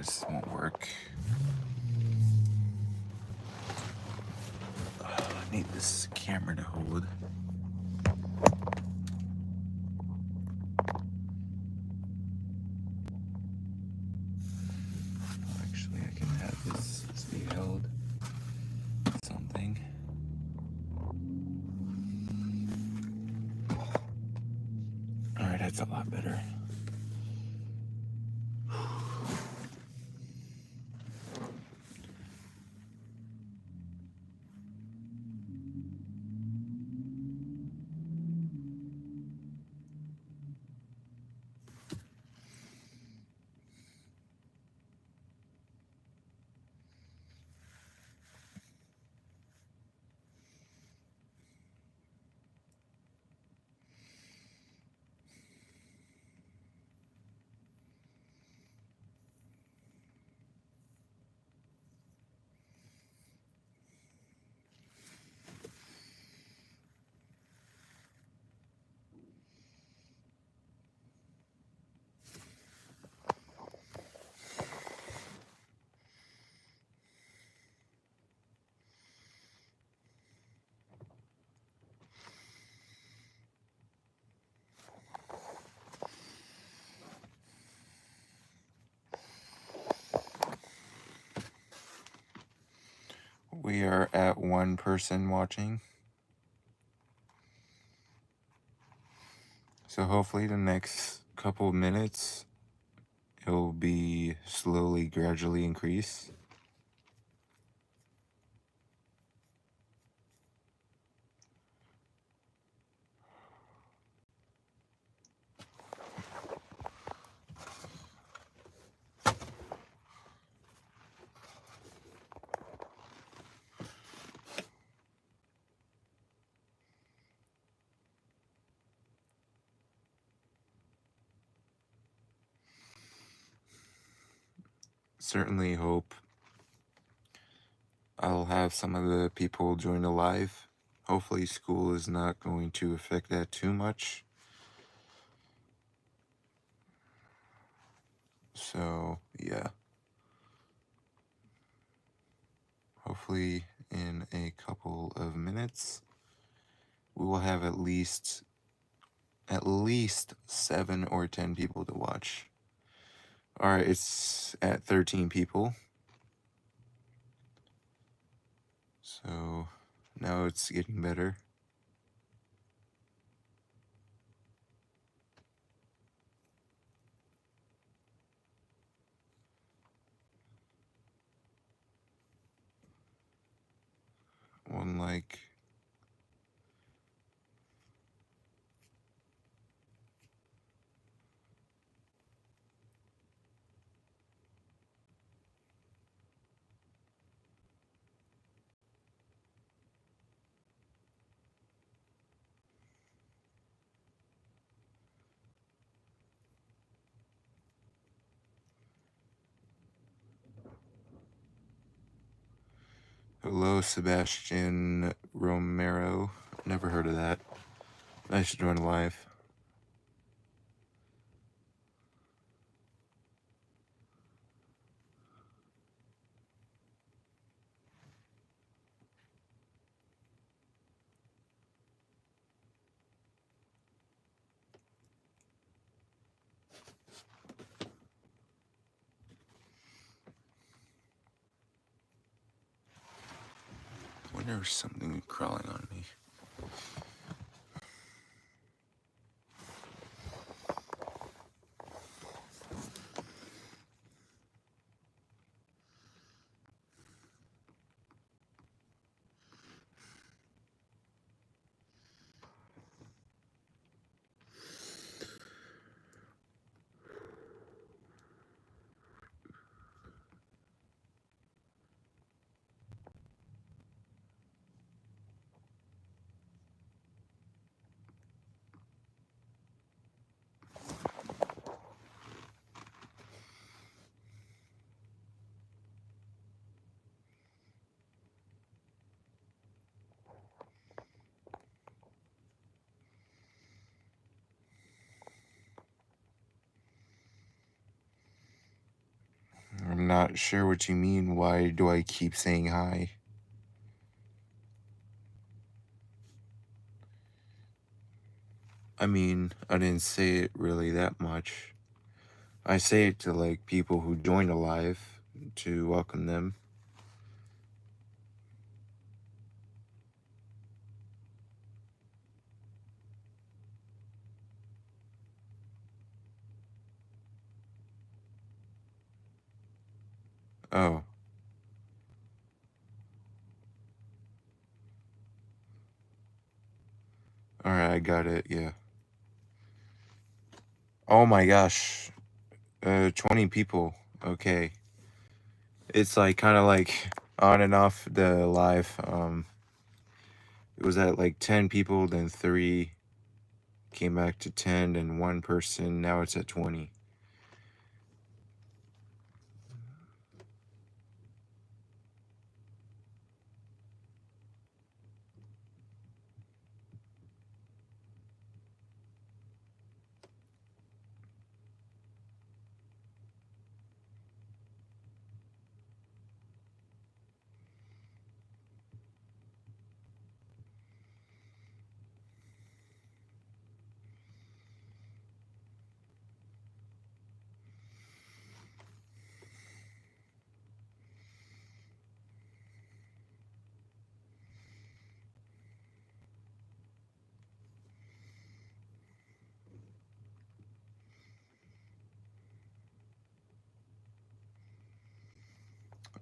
this won't work. I need this camera to hold. Actually, I can have this be held. Something. Alright, that's a lot better. We are at 1 person watching. So hopefully the next couple of minutes it'll be slowly, gradually increase. Certainly hope I'll have some of the people join the live. Hopefully school is not going to affect that too much. So, yeah. Hopefully in a couple of minutes we will have at least 7 or 10 people to watch. Alright, it's at 13 people. So now it's getting better. One like. Hello, Sebastian Romero. Never heard of that. Nice to join live. I wonder if something crawling on me. I'm not sure what you mean. Why do I keep saying hi? I mean, I didn't say it really that much. I say it to like people who join a live to welcome them. Oh. Alright, I got it, yeah. Oh my gosh. 20 people. Okay. It's like kind of like on and off the live. It was at like 10 people, then 3 came back to 10, then 1 person. Now it's at 20.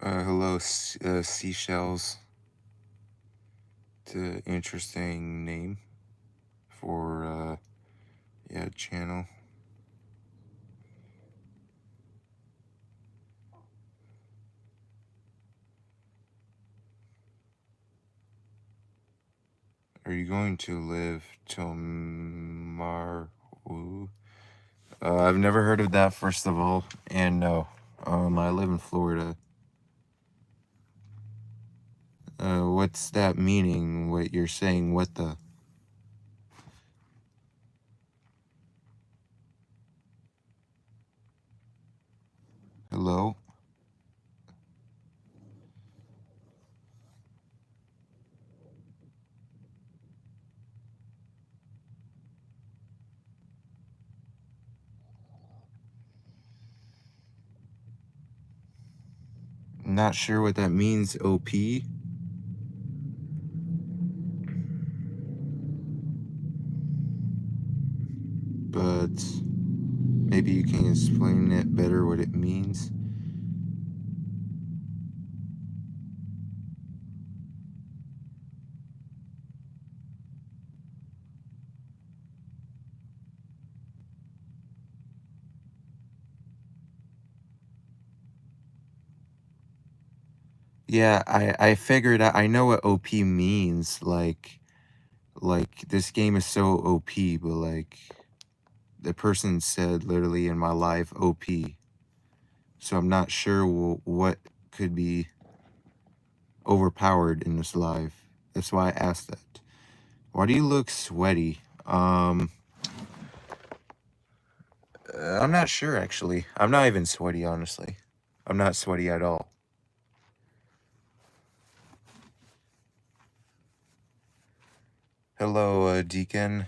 Hello, Seashells. It's an interesting name for, yeah, channel. Are you going to live tomorrow? I've never heard of that, first of all, and no. I live in Florida. What's that meaning? What you're saying? What the? Hello? Not sure what that means, OP. But maybe you can explain it better what it means. Yeah, I figured out, I know what OP means. Like this game is so OP, but like the person said literally in my life OP. So I'm not sure what could be overpowered in this live. That's why I asked that. Why do you look sweaty? I'm not sure actually. I'm not even sweaty, honestly. I'm not sweaty at all. Hello, Deacon.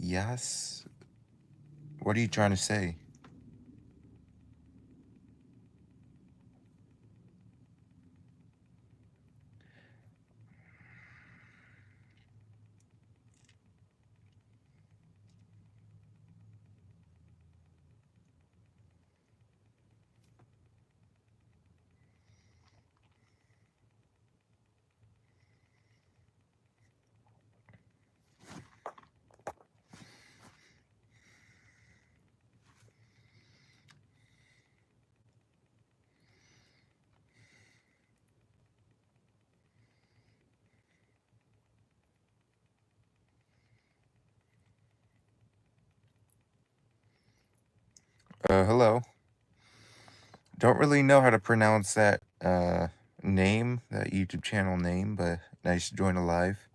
Yes? What are you trying to say? Hello. Don't really know how to pronounce that name, that YouTube channel name, but nice to join a live.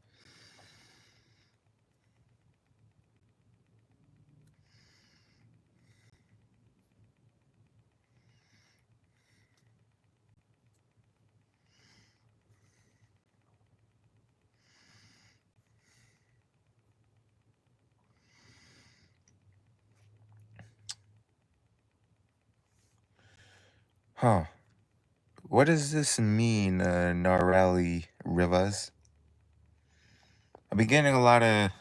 Huh. What does this mean, Narali Rivas? I've been getting a lot of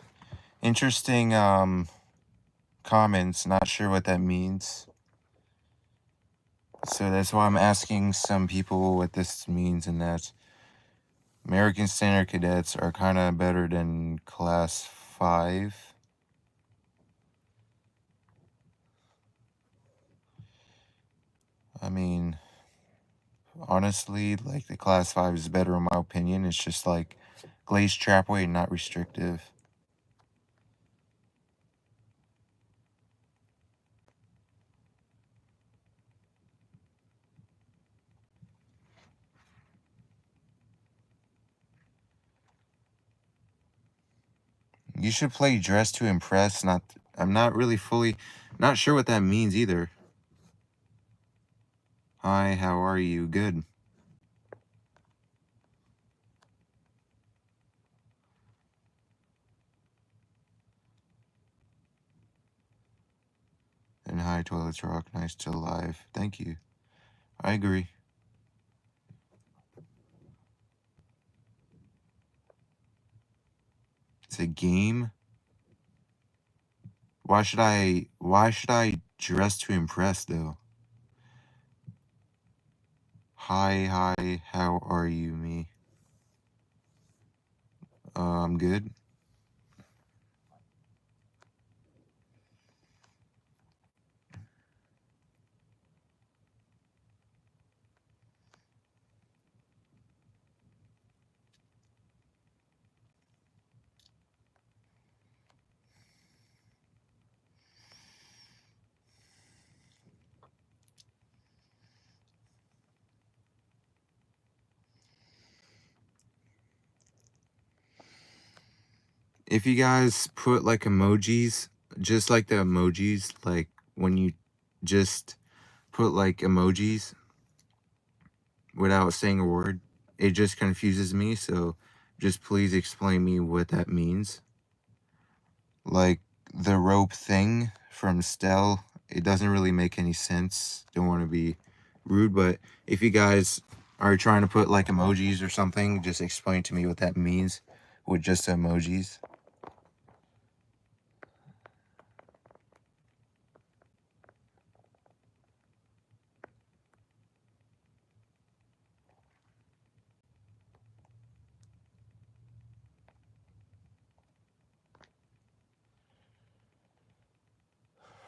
interesting comments, not sure what that means. So that's why I'm asking some people what this means, and that American Standard Cadets are kind of better than Class 5. I mean, honestly, like, the Class 5 is better in my opinion. It's just like glazed trapway, not restrictive. You should play Dress to Impress. I'm not really not sure what that means either. Hi, how are you? Good. And hi, Toilets Rock. Nice to live. Thank you. I agree. It's a game. Why should I dress to impress though? Hi, how are you, me? I'm good. If you guys put like emojis, just like the emojis, like when you just put like emojis without saying a word, it just confuses me. So just please explain me what that means. Like the rope thing from Stell, it doesn't really make any sense. Don't want to be rude, but if you guys are trying to put like emojis or something, just explain to me what that means with just emojis.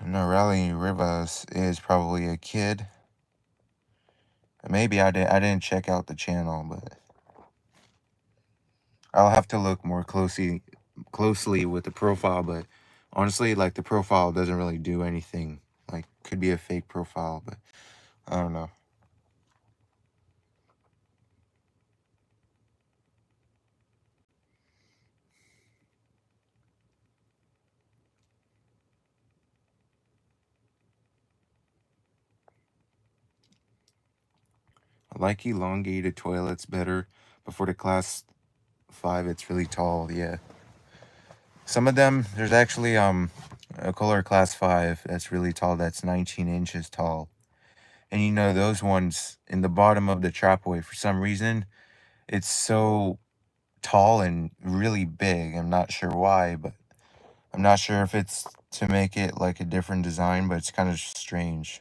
Norelli Rivas is probably a kid. Maybe I didn't check out the channel, but I'll have to look more closely with the profile. But honestly, like, the profile doesn't really do anything. Like, could be a fake profile, but I don't know. I like elongated toilets better, but for the Class 5, it's really tall. Yeah, some of them, there's actually a Kohler Class 5 that's really tall. That's 19 inches tall. And you know, those ones in the bottom of the trapway, for some reason, it's so tall and really big. I'm not sure why, but I'm not sure if it's to make it like a different design, but it's kind of strange.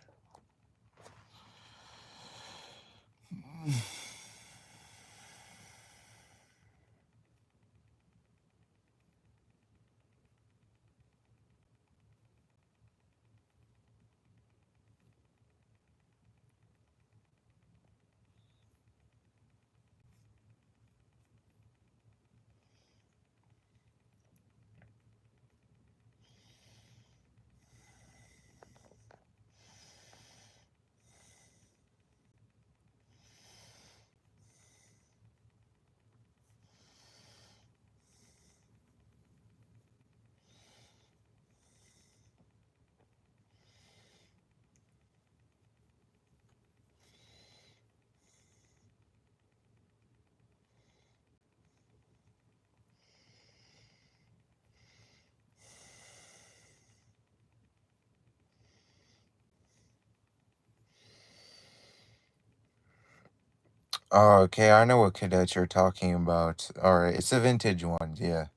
Oh, okay, I know what cadet you're talking about. Alright, it's a vintage one, yeah.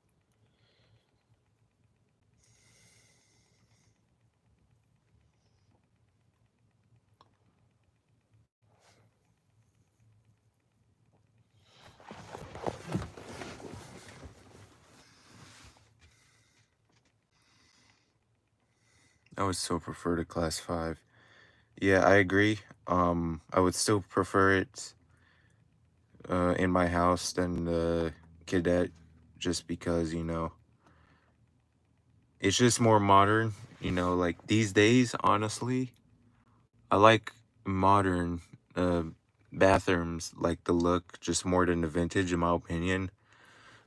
I would still prefer the Class 5. Yeah, I agree. I would still prefer it in my house than the cadet, just because, it's just more modern. Like these days, honestly, I like modern uh, bathrooms, like the look, just more than the vintage, in my opinion.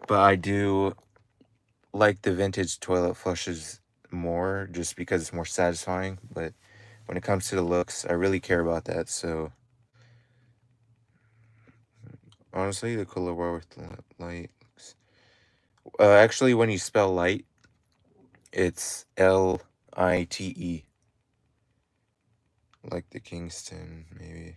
But I do like the vintage toilet flushes more, just because it's more satisfying. But when it comes to the looks, I really care about that. So honestly, the Cooler Worth light. Actually, when you spell light, it's Lite, like the Kingston, maybe.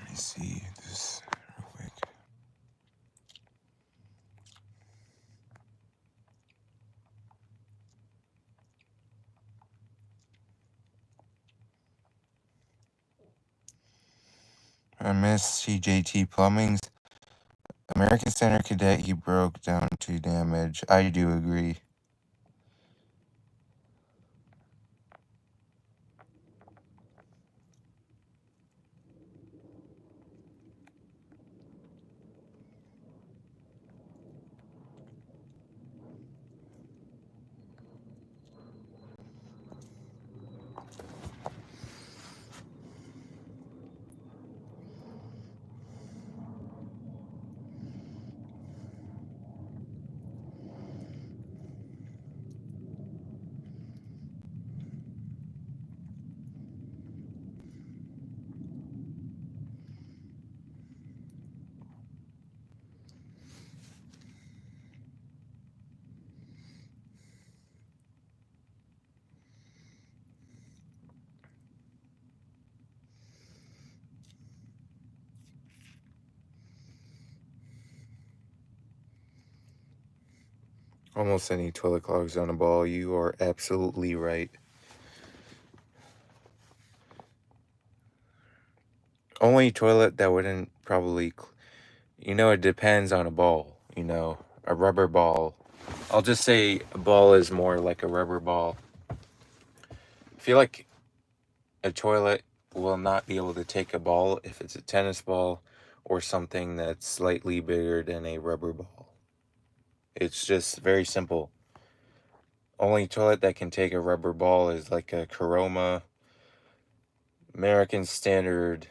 Let me see this real quick. I miss CJT Plumbing's American Standard Cadet. He broke down to damage. I do agree. Almost any toilet clogs on a ball. You are absolutely right. Only toilet that wouldn't probably, it depends on a ball. A rubber ball. I'll just say a ball is more like a rubber ball. I feel like a toilet will not be able to take a ball if it's a tennis ball or something that's slightly bigger than a rubber ball. It's just very simple. Only toilet that can take a rubber ball is like a Coroma, American Standard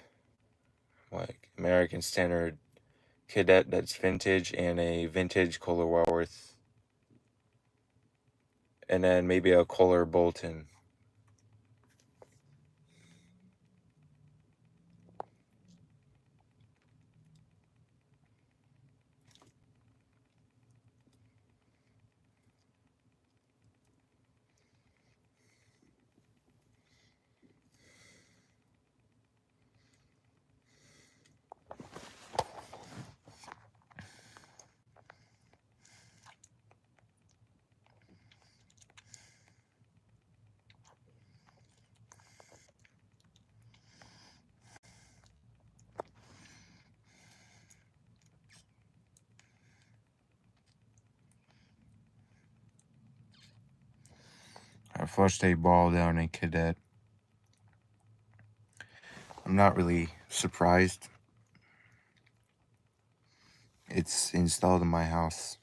Cadet that's vintage, and a vintage Kohler Wellworth, and then maybe a Kohler Bolton. I flushed a ball down a Cadet. I'm not really surprised. It's installed in my house.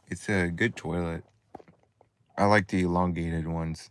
It's a good toilet. I like the elongated ones.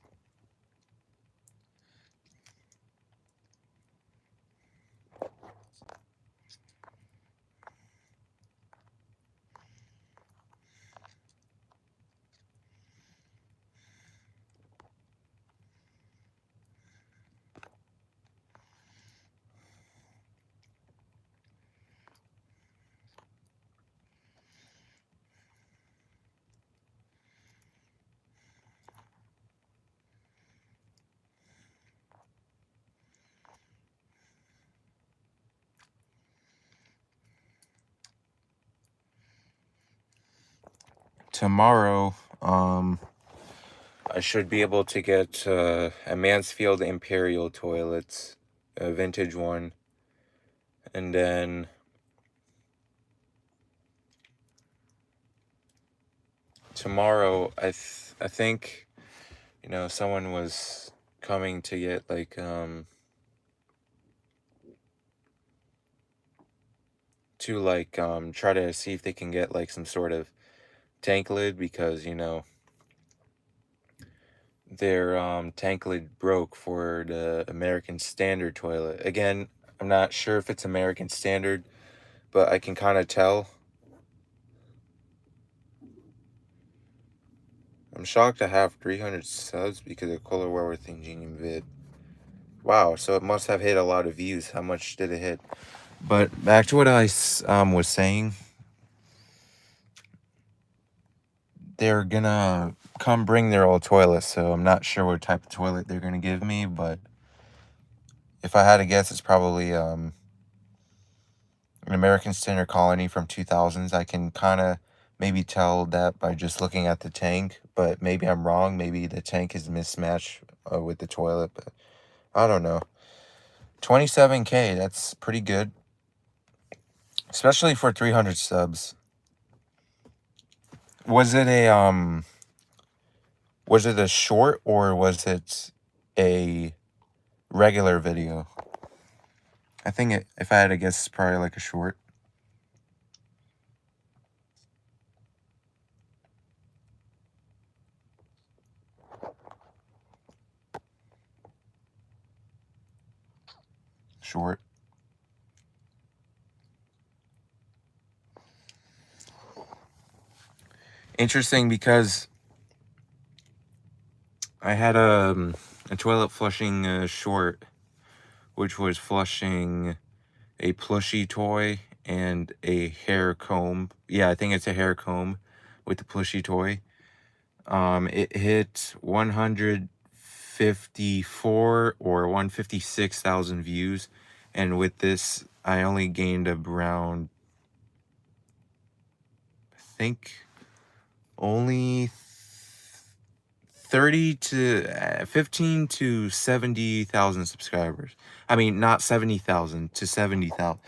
Tomorrow, I should be able to get a Mansfield Imperial toilet, a vintage one, and then tomorrow I think, you know, someone was coming to get like try to see if they can get like some sort of tank lid, because you know their tank lid broke for the American Standard toilet. Again, I'm not sure if it's American Standard, but I can kind of tell. I'm shocked to have 300 subs because of Kohler Wellworth Ingenium vid. Wow, so it must have hit a lot of views. How much did it hit? But back to what I was saying. They're gonna come bring their old toilet, so I'm not sure what type of toilet they're gonna give me, but if I had to guess, it's probably an American Standard Colony from 2000s. I can kind of maybe tell that by just looking at the tank, but maybe I'm wrong. Maybe the tank is mismatched with the toilet, but I don't know. 27K, that's pretty good, especially for 300 subs. Was it a short, or was it a regular video? I think if I had to guess, it's probably like a short. Short. Interesting, because I had a toilet flushing short, which was flushing a plushie toy and a hair comb. Yeah, I think it's a hair comb with the plushie toy. It hit 154 or 156,000 views, and with this, I only gained around, I think, only 30 to 15 to 70,000 subscribers. I mean, not 70,000 to 70,000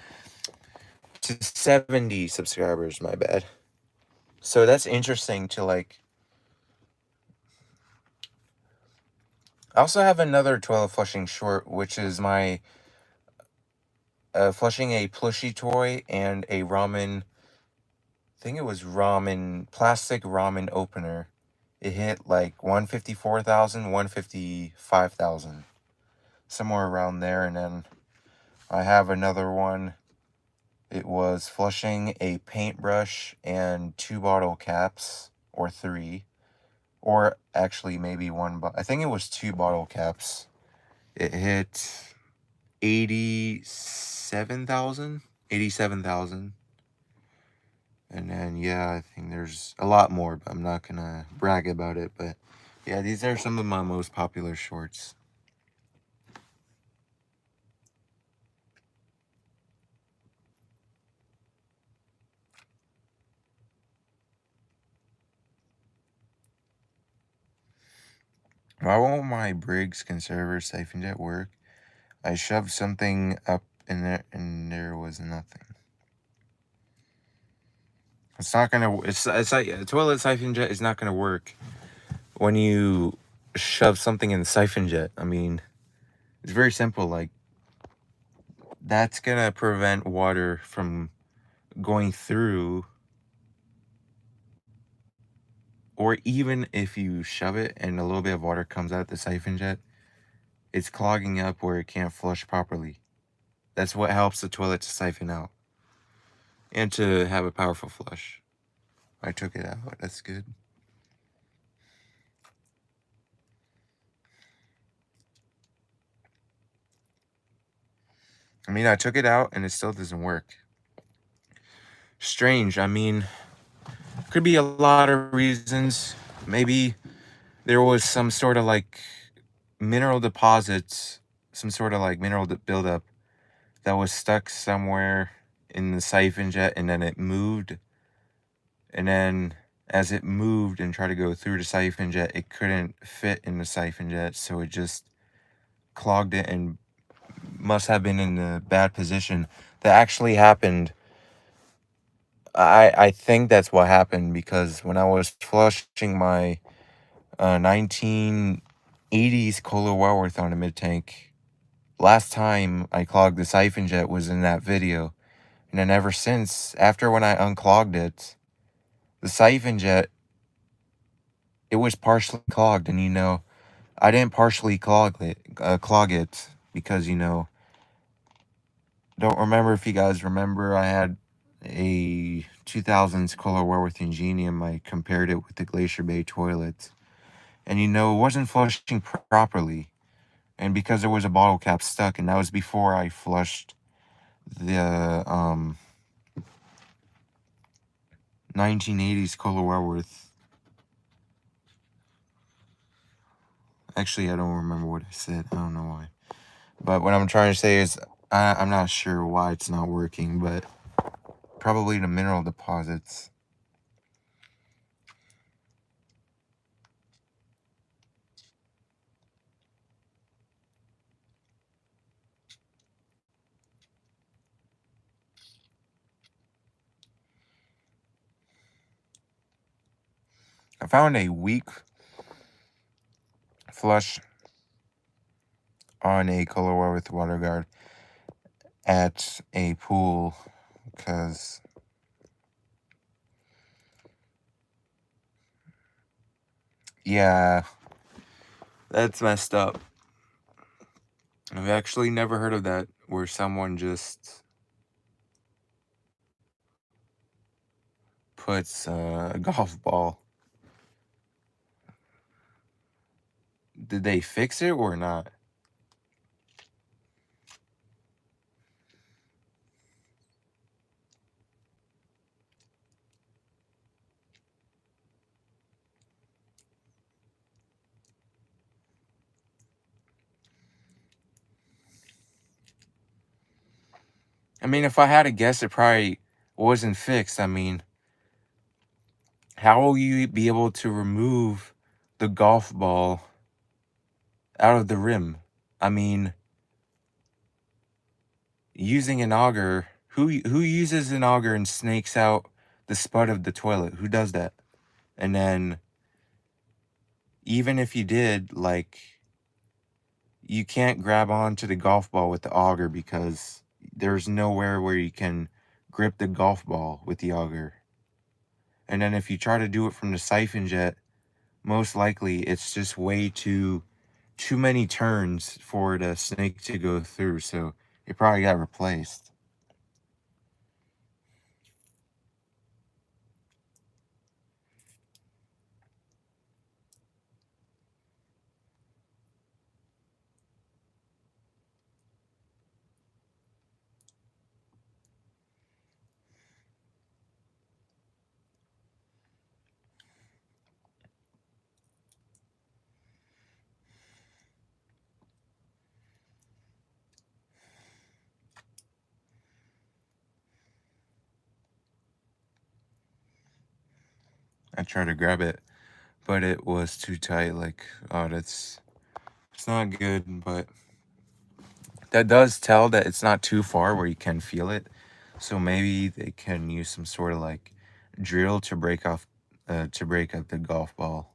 to 70 subscribers, my bad. So that's interesting to like. I also have another toilet flushing short, which is my flushing a plushie toy and a ramen, I think it was ramen, plastic ramen opener. It hit like 154,000, 155,000, somewhere around there. And then I have another one. It was flushing a paintbrush and 2 bottle caps, or 3, or actually maybe one, but I think it was 2 bottle caps. It hit 87,000, 87,000. And then, yeah, I think there's a lot more, but I'm not gonna brag about it. But yeah, these are some of my most popular shorts. Why won't my Briggs conserver siphon jet work? I shoved something up in there and there was nothing. It's not gonna. It's like a toilet siphon jet is not gonna work when you shove something in the siphon jet. I mean, it's very simple. Like, that's gonna prevent water from going through. Or even if you shove it and a little bit of water comes out the siphon jet, it's clogging up where it can't flush properly. That's what helps the toilet to siphon out and to have a powerful flush. I took it out. That's good. I mean, I took it out and it still doesn't work. Strange. I mean, could be a lot of reasons. Maybe there was some sort of like mineral deposits, some sort of like mineral buildup that was stuck somewhere in the siphon jet, and then it moved. And then as it moved and tried to go through the siphon jet, it couldn't fit in the siphon jet, so it just clogged it and must have been in a bad position. That actually happened. I think that's what happened, because when I was flushing my 1980s Kohler Wellworth on a mid-tank, last time I clogged the siphon jet was in that video. And then ever since, after when I unclogged it, the siphon jet, it was partially clogged. And, I didn't partially clog it because, don't remember if you guys remember, I had a 2000s Kohler Wellworth Ingenium. I compared it with the Glacier Bay toilet. And, it wasn't flushing properly. And because there was a bottle cap stuck, and that was before I flushed the 1980s Kohler Wellworth. Actually, I don't remember what I said. I don't know why. But what I'm trying to say is, I'm not sure why it's not working, but probably the mineral deposits. I found a weak flush on a Kohler Wellworth water guard at a pool, because yeah, that's messed up. I've actually never heard of that, where someone just puts a golf ball. Did they fix it or not? I mean, if I had to guess, it probably wasn't fixed. I mean, how will you be able to remove the golf ball out of the rim? I mean, using an auger, who uses an auger and snakes out the spud of the toilet? Who does that? And then, even if you did, like, you can't grab onto the golf ball with the auger, because there's nowhere where you can grip the golf ball with the auger. And then if you try to do it from the siphon jet, most likely it's just way too many turns for the snake to go through, so it probably got replaced. I tried to grab it, but it was too tight. Like, oh, it's not good, but that does tell that it's not too far where you can feel it. So maybe they can use some sort of like drill to break up the golf ball.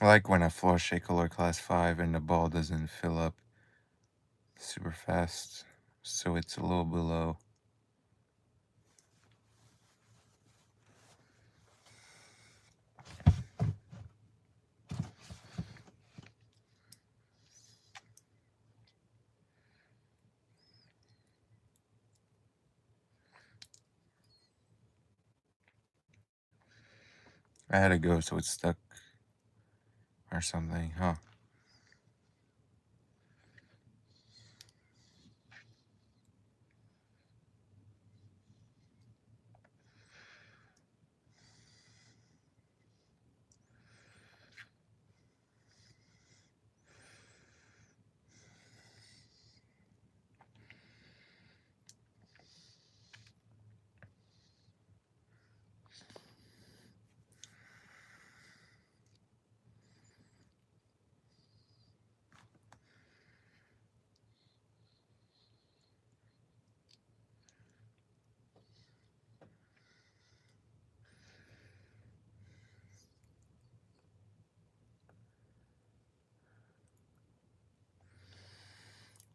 I like when I flush a color class 5 and the ball doesn't fill up super fast, so it's a little below. I had to go so it's stuck or something, huh?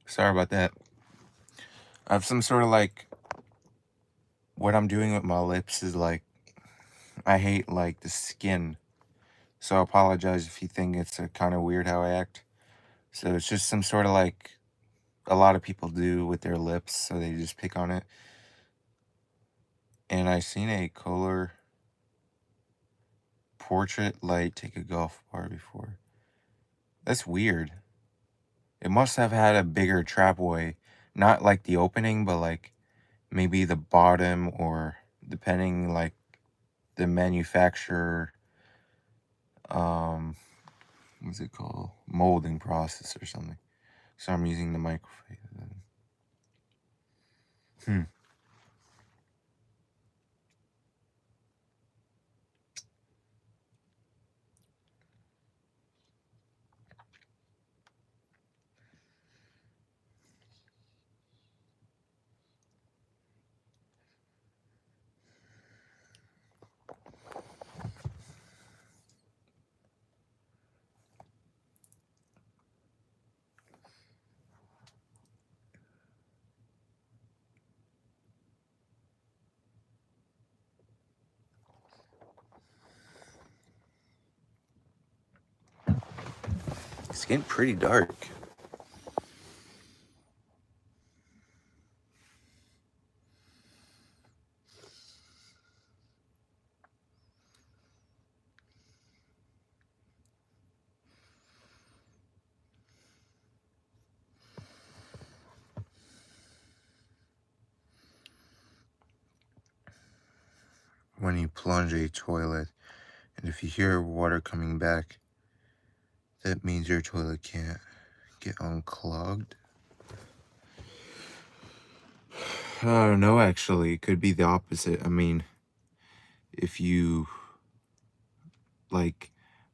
Sorry about that. I have some sort of like, what I'm doing with my lips is like, I hate like the skin. So I apologize if you think it's kind of weird how I act. So it's just some sort of like, a lot of people do with their lips, so they just pick on it. And I seen a Kohler portrait light take a golf bar before. That's weird. It must have had a bigger trapway. Not like the opening, but like maybe the bottom, or depending like the manufacturer, what's it called? Molding process or something. So I'm using the microphone. It's getting pretty dark. When you plunge a toilet, and if you hear water coming back, that means your toilet can't get unclogged. No, actually, it could be the opposite. I mean, if you, like,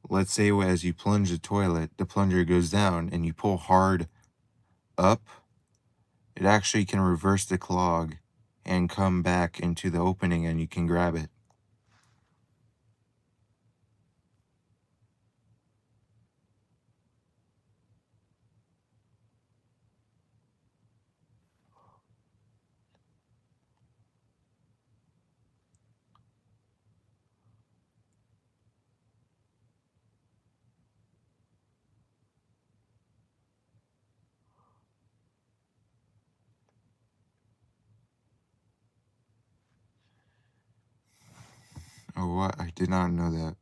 let's say as you plunge the toilet, the plunger goes down and you pull hard up, it actually can reverse the clog and come back into the opening and you can grab it. Oh, what? I did not know that.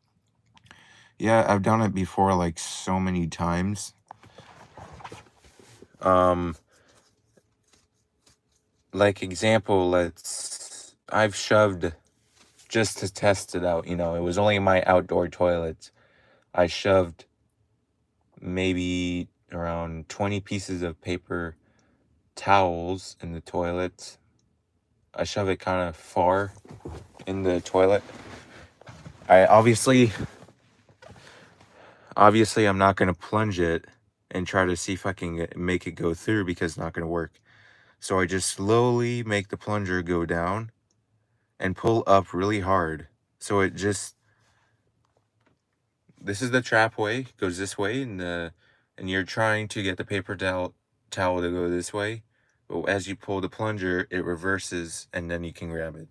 Yeah, I've done it before, like, so many times. Like, example, I've shoved, just to test it out, it was only my outdoor toilet. I shoved maybe around 20 pieces of paper towels in the toilet. I shove it kind of far in the toilet. I obviously I'm not going to plunge it and try to see if I can make it go through, because it's not going to work. So I just slowly make the plunger go down and pull up really hard. So this is the trap way, goes this way, and you're trying to get the paper towel to go this way. But as you pull the plunger, it reverses and then you can grab it.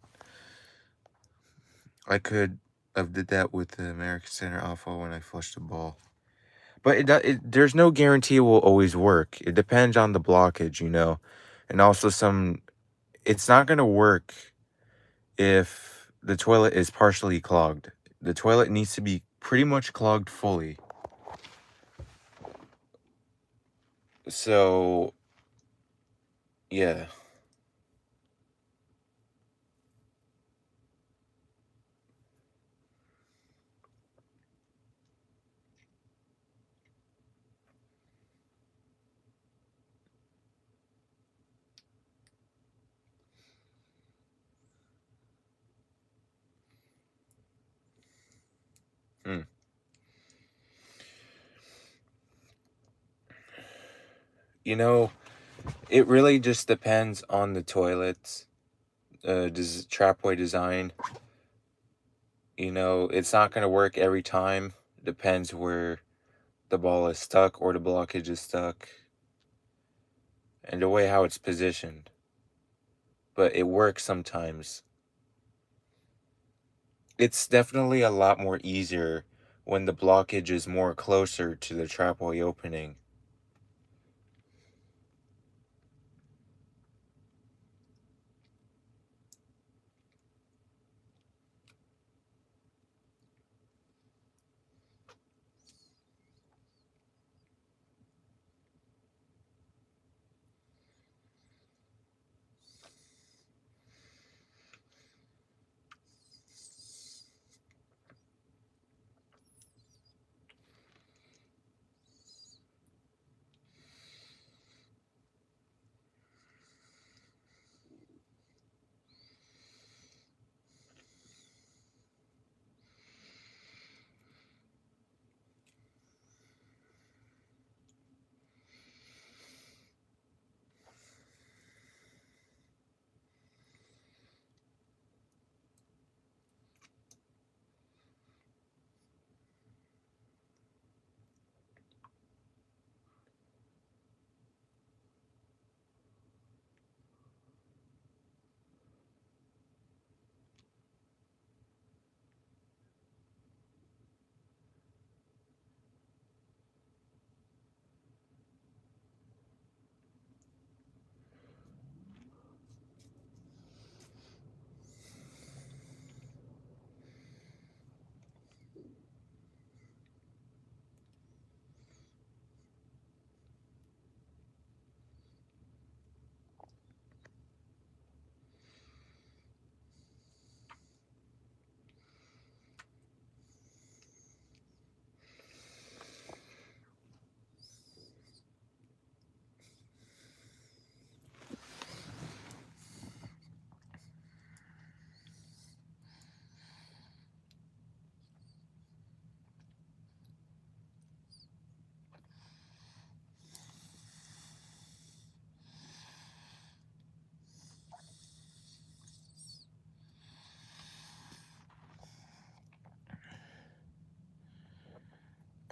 I could have did that with the American Center Alpha when I flushed the ball. But there's no guarantee it will always work. It depends on the blockage, and also it's not going to work if the toilet is partially clogged. The toilet needs to be pretty much clogged fully. So, yeah. Hmm. It really just depends on the toilet's trapway design. It's not going to work every time. Depends where the ball is stuck or the blockage is stuck, and the way how it's positioned. But it works sometimes. It's definitely a lot more easier when the blockage is more closer to the trapway opening.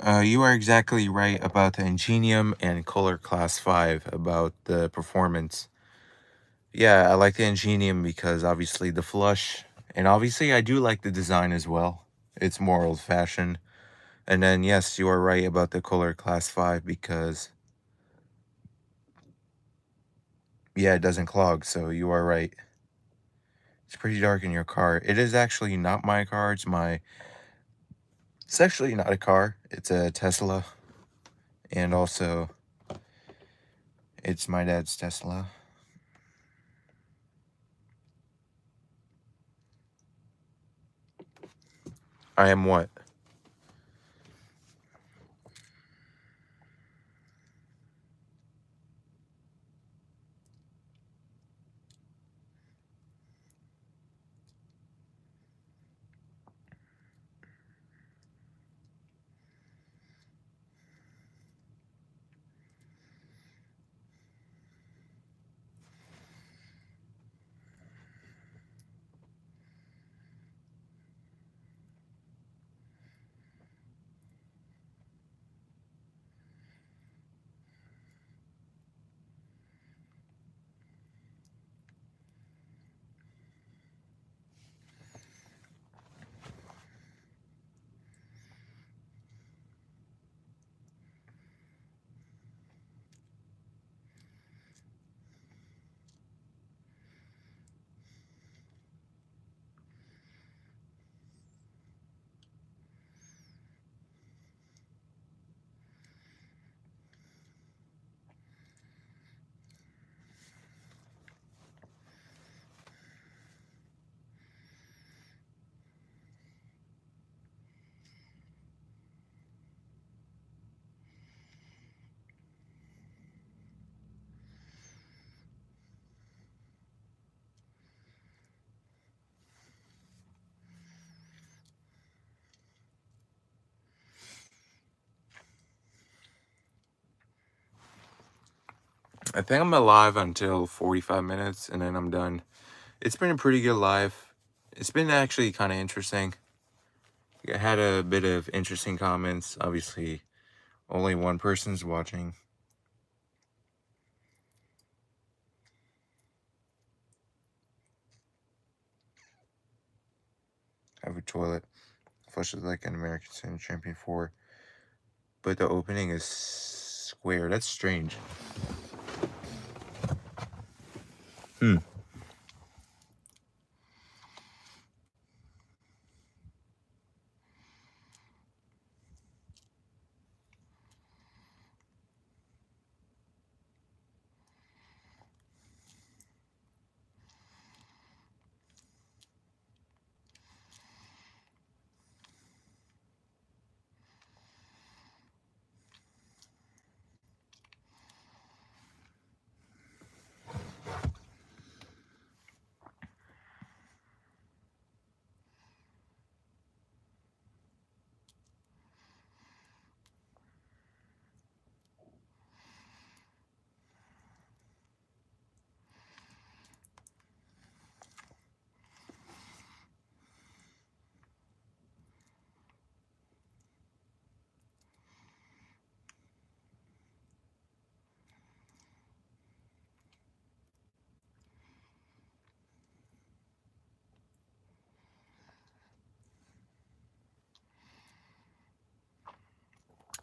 You are exactly right about the Ingenium and Kohler Class 5 about the performance. Yeah, I like the Ingenium because obviously the flush, and obviously I do like the design as well. It's more old-fashioned. And then yes, you are right about the Kohler Class 5 because yeah, it doesn't clog, so you are right. It's pretty dark in your car. It is actually not my car, it's actually not a car. It's a Tesla, and also it's my dad's Tesla. I am what? I think I'm alive until 45 minutes and then I'm done. It's been a pretty good live. It's been actually kind of interesting. I had a bit of interesting comments. Obviously, only one person's watching. I have a toilet. Flushes like an American Sin Champion 4. But the opening is square. That's strange.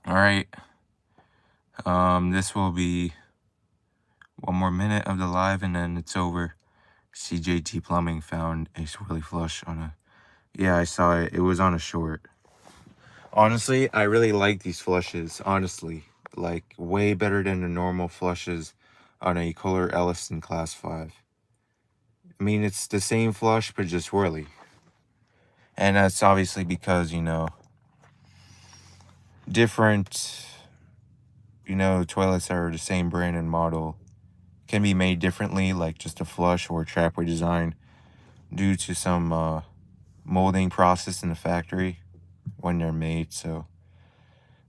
All right. This will be one more minute of the live and then it's over. CJT Plumbing found a swirly flush on a... Yeah, I saw it. It was on a short. Honestly, I really like these flushes. Honestly, like way better than the normal flushes on a Kohler Ellison Class 5. I mean, it's the same flush, but just swirly. And that's obviously because, different, toilets that are the same brand and model can be made differently, like just a flush or a trapway design, due to some molding process in the factory when they're made. So,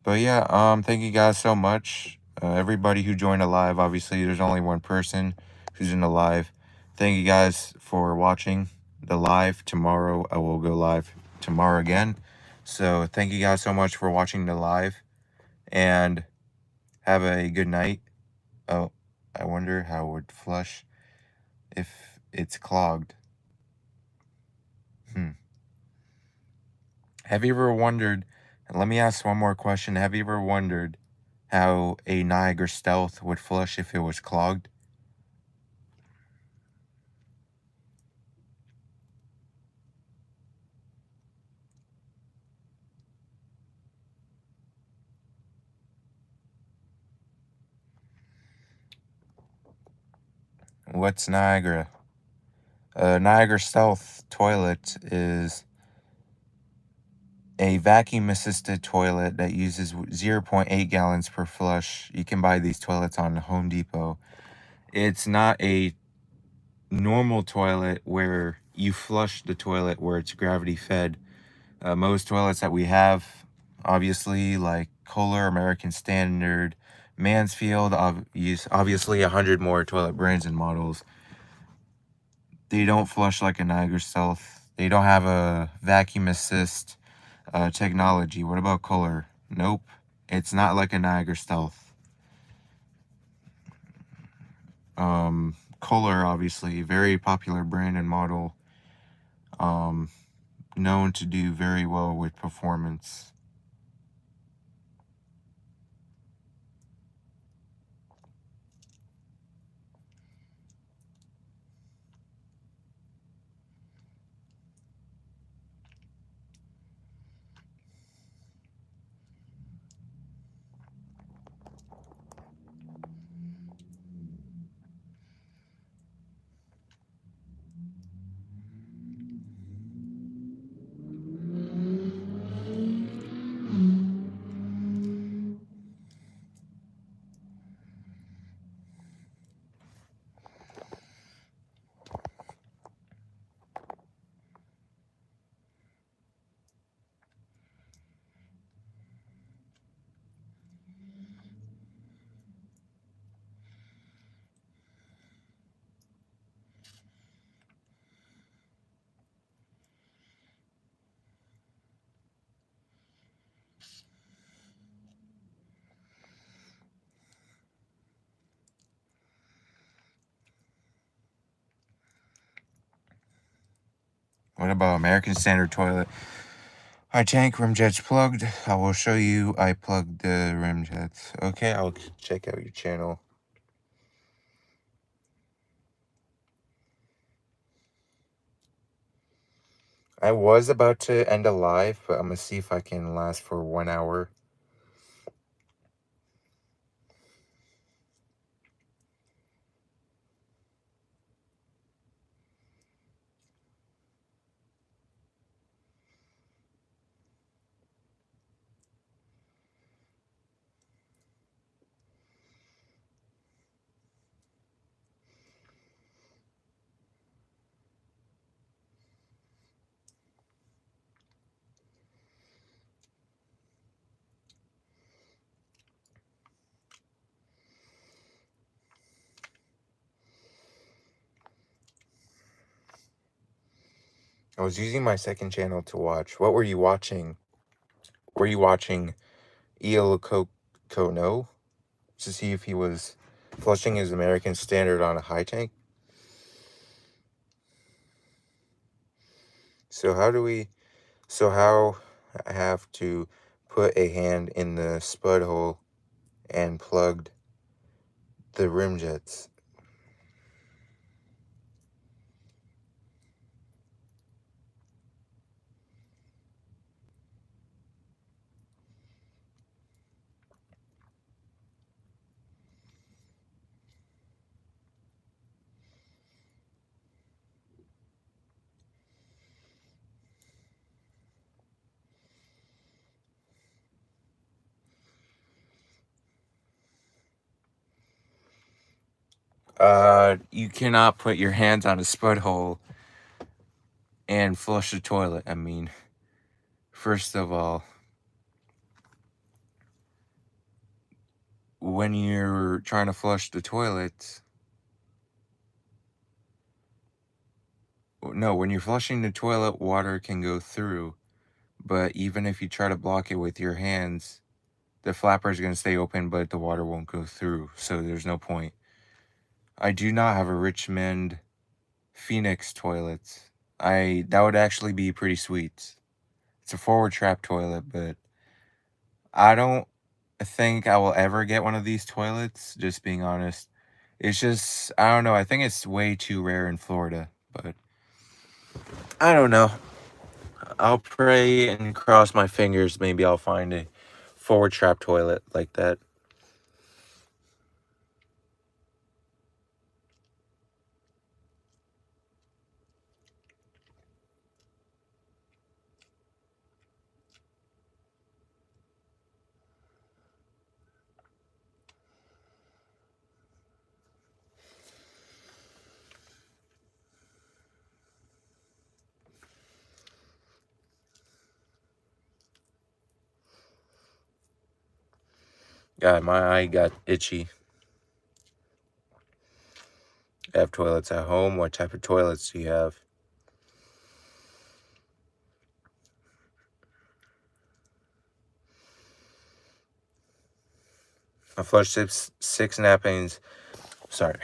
but yeah, thank you guys so much. Everybody who joined the live, obviously there's only one person who's in the live. Thank you guys for watching the live. Tomorrow I will go live tomorrow again. So thank you guys so much for watching the live, and have a good night. Oh, I wonder how it would flush if it's clogged. Have you ever wondered, and let me ask one more question, have you ever wondered how a Niagara Stealth would flush if it was clogged? What's Niagara? Niagara Stealth toilet is a vacuum-assisted toilet that uses 0.8 gallons per flush. You can buy these toilets on Home Depot. It's not a normal toilet where you flush the toilet where it's gravity fed. Most toilets that we have, obviously, like Kohler, American Standard, Mansfield, obviously 100 more toilet brands and models, they don't flush like a Niagara Stealth. They don't have a vacuum assist technology. What about Kohler? Nope. It's not like a Niagara Stealth. Kohler, obviously, very popular brand and model, known to do very well with performance. What about American Standard toilet? My tank rim jets plugged. I will show you I plugged the rim jets. Okay, I'll check out your channel. I was about to end a live, but I'm gonna see if I can last for 1 hour. I was using my second channel to watch. What were you watching? Were you watching Kono to see if he was flushing his American Standard on a high tank? So how I have to put a hand in the spud hole and plugged the rim jets. You cannot put your hands on a spud hole and flush the toilet. I mean, first of all, when you're trying to flush the toilet, no, when you're flushing the toilet, water can go through. but even if you try to block it with your hands, the flapper is going to stay open, but the water won't go through, so there's no point. I do not have a Richmond Phoenix toilet. That would actually be pretty sweet. It's a forward trap toilet, but I don't think I will ever get one of these toilets, just being honest. It's just, I don't know, I think it's way too rare in Florida, but I don't know. I'll pray and cross my fingers. Maybe I'll find a forward trap toilet like that. God, my eye got itchy. I have toilets at home. What type of toilets do you have? I flushed six napkins. Sorry.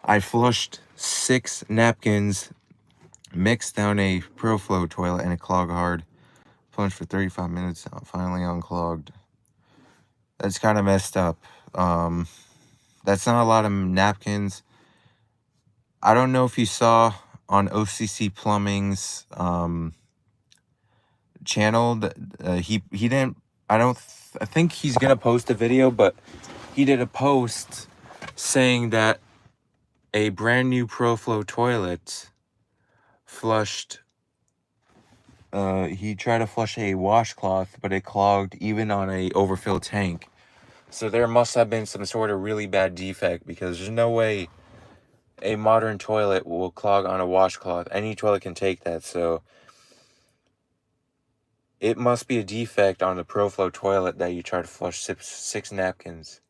I flushed 6 napkins, mixed down a ProFlow toilet and a clog hard. Plunged for 35 minutes, finally unclogged. That's kind of messed up. That's not a lot of napkins. I don't know if you saw on OCC Plumbing's channel that he didn't. I think he's gonna post a video, but he did a post saying that a brand new ProFlow toilet flushed. He tried to flush a washcloth, but it clogged even on a overfilled tank. So there must have been some sort of really bad defect, because there's no way a modern toilet will clog on a washcloth. Any toilet can take that, so it must be a defect on the ProFlow toilet that you try to flush 6 napkins.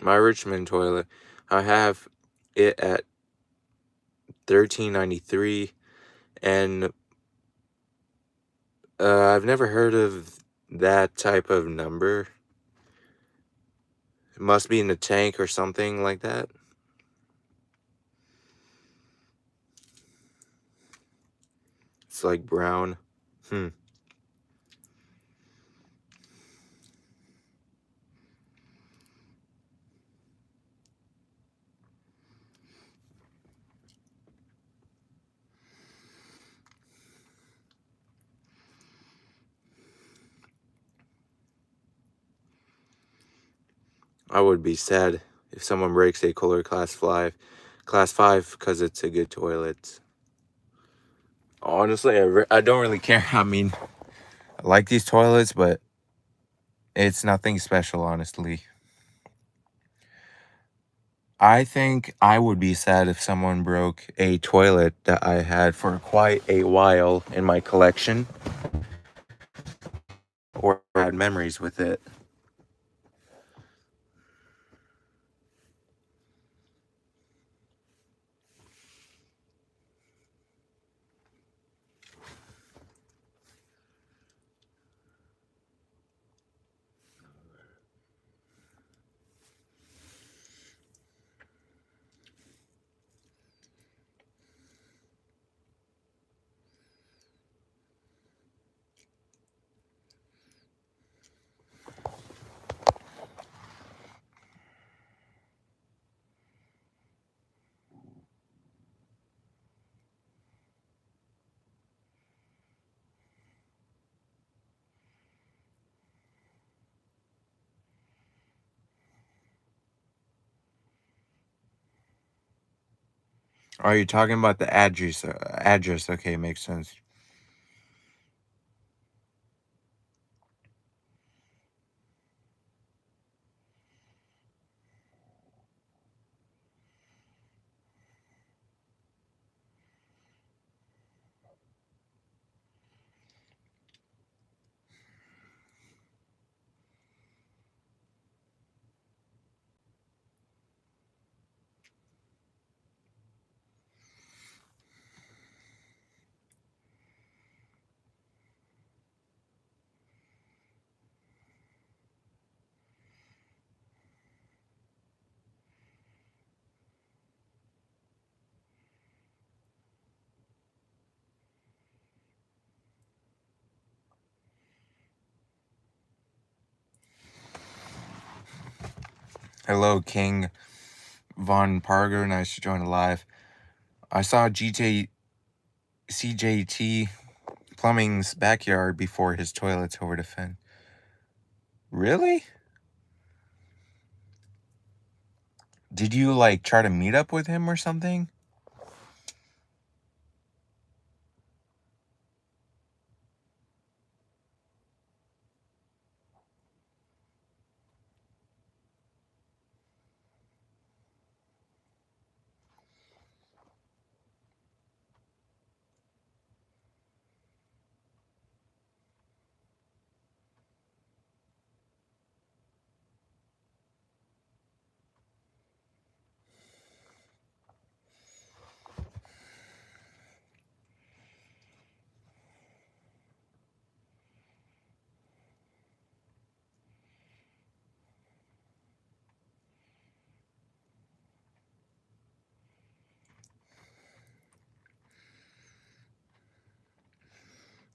My Richmond toilet, I have it at $13.93, and I've never heard of that type of number. It must be in the tank or something like that. It's like brown. I would be sad if someone breaks a Kohler Class 5 because it's a good toilet. Honestly, I don't really care. I mean, I like these toilets, but it's nothing special, honestly. I think I would be sad if someone broke a toilet that I had for quite a while in my collection, or had memories with it. Are you talking about the address? Address, okay, makes sense. Hello, King Von Parger. Nice to join the live. I saw CJT Plumbing's backyard before his toilets over the fence. Really? Did you like try to meet up with him or something?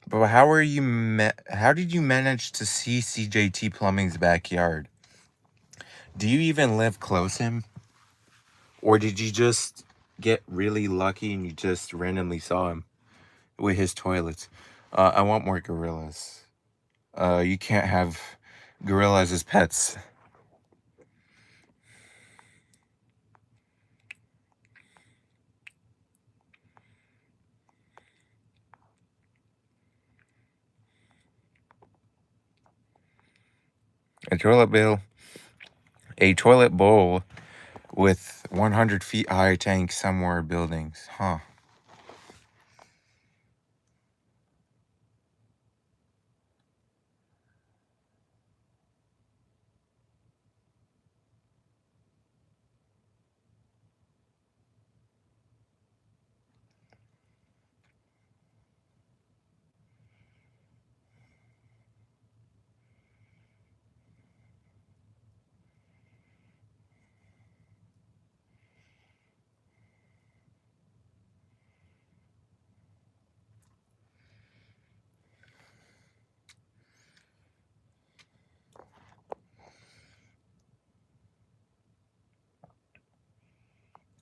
But how are you how did you manage to see CJT Plumbing's backyard? Do you even live close to him? Or did you just get really lucky and you just randomly saw him with his toilets? I want more gorillas. You can't have gorillas as pets. A toilet bowl with 100 feet high tanks somewhere buildings. Huh.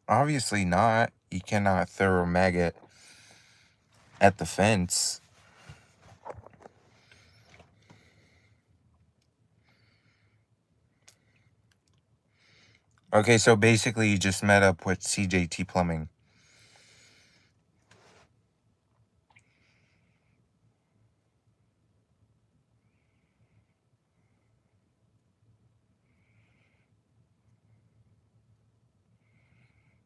Obviously not. You cannot throw a maggot at the fence. Okay, so basically you just met up with CJT Plumbing.